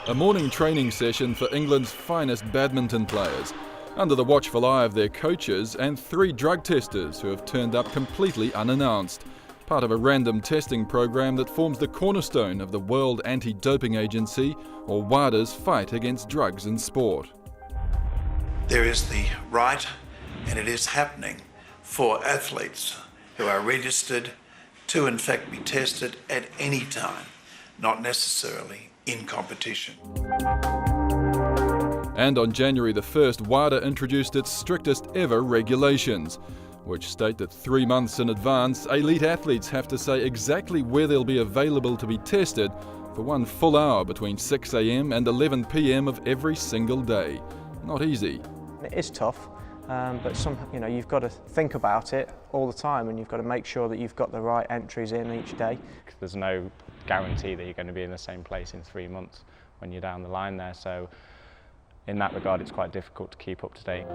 A morning training session for England's finest badminton players, under the watchful eye of their coaches and 3 drug testers who have turned up completely unannounced, part of a random testing program that forms the cornerstone of the World Anti-Doping Agency, or WADA's, fight against drugs in sport. There is the right, and it is happening, for athletes who are registered to in fact be tested at any time, not necessarily in competition. And on January the 1st, WADA introduced its strictest ever regulations, which state that 3 months in advance, elite athletes have to say exactly where they'll be available to be tested for 1 full hour between 6 a.m. and 11 p.m. of every single day. Not easy. It is tough, but you've got to think about it all the time, and you've got to make sure that you've got the right entries in each day. There's no guarantee that you're going to be in the same place in 3 months when you're down the line there, so in that regard it's quite difficult to keep up to date.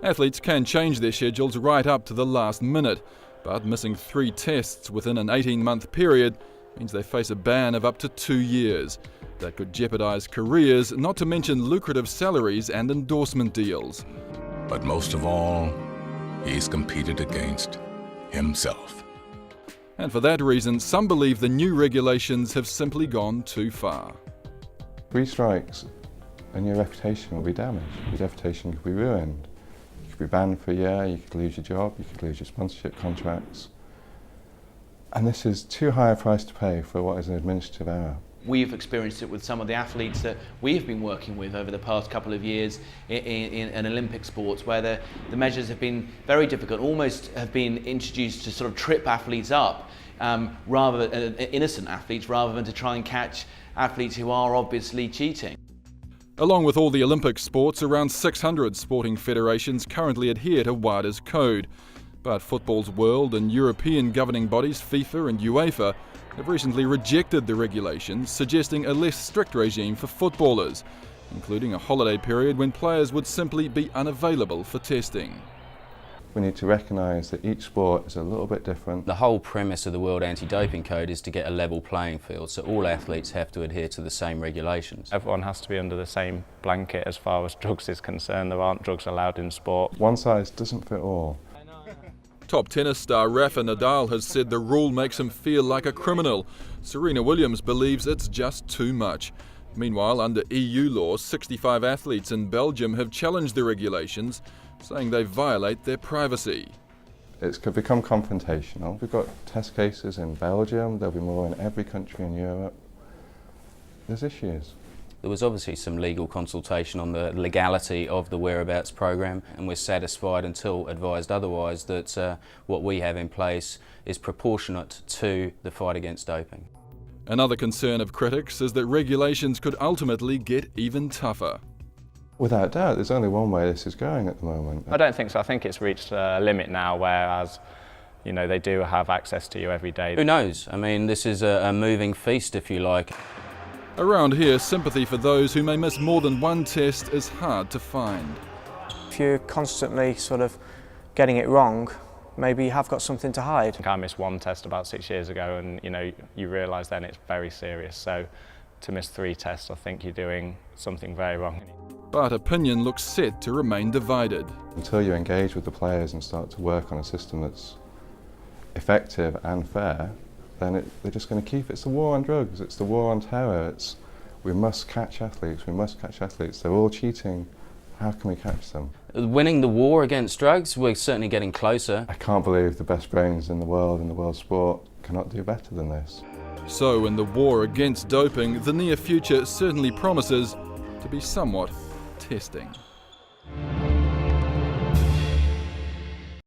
Athletes can change their schedules right up to the last minute, but missing 3 tests within an 18-month period means they face a ban of up to 2 years. That could jeopardise careers, not to mention lucrative salaries and endorsement deals. But most of all, he's competed against himself. And for that reason, some believe the new regulations have simply gone too far. 3 strikes and your reputation will be damaged. Your reputation could be ruined. You could be banned for a year, you could lose your job, you could lose your sponsorship contracts. And this is too high a price to pay for what is an administrative error. We've experienced it with some of the athletes that we've been working with over the past couple of years in Olympic sports, where the measures have been very difficult, almost have been introduced to sort of trip athletes up, innocent athletes, rather than to try and catch athletes who are obviously cheating. Along with all the Olympic sports, around 600 sporting federations currently adhere to WADA's code. But football's world and European governing bodies, FIFA and UEFA, have recently rejected the regulations, suggesting a less strict regime for footballers, including a holiday period when players would simply be unavailable for testing. We need to recognise that each sport is a little bit different. The whole premise of the World Anti-Doping Code is to get a level playing field, so all athletes have to adhere to the same regulations. Everyone has to be under the same blanket as far as drugs is concerned. There aren't drugs allowed in sport. One size doesn't fit all. Top tennis star Rafa Nadal has said the rule makes him feel like a criminal. Serena Williams believes it's just too much. Meanwhile, under EU law, 65 athletes in Belgium have challenged the regulations, saying they violate their privacy. It's become confrontational. We've got test cases in Belgium, there'll be more in every country in Europe. There's issues. There was obviously some legal consultation on the legality of the whereabouts program, and we're satisfied until advised otherwise that what we have in place is proportionate to the fight against doping. Another concern of critics is that regulations could ultimately get even tougher. Without doubt, there's only one way this is going at the moment. I don't think so. I think it's reached a limit now, whereas they do have access to you every day. Who knows? I mean, this is a moving feast, if you like. Around here, sympathy for those who may miss more than 1 test is hard to find. If you're constantly sort of getting it wrong, maybe you have got something to hide. I missed 1 test about 6 years ago, and you realise then it's very serious. So to miss 3 tests, I think you're doing something very wrong. But opinion looks set to remain divided. Until you engage with the players and start to work on a system that's effective and fair, then they're just going to keep it. It's the war on drugs, it's the war on terror, we must catch athletes, we must catch athletes. They're all cheating, how can we catch them? Winning the war against drugs, we're certainly getting closer. I can't believe the best brains in the world sport, cannot do better than this. So in the war against doping, the near future certainly promises to be somewhat testing.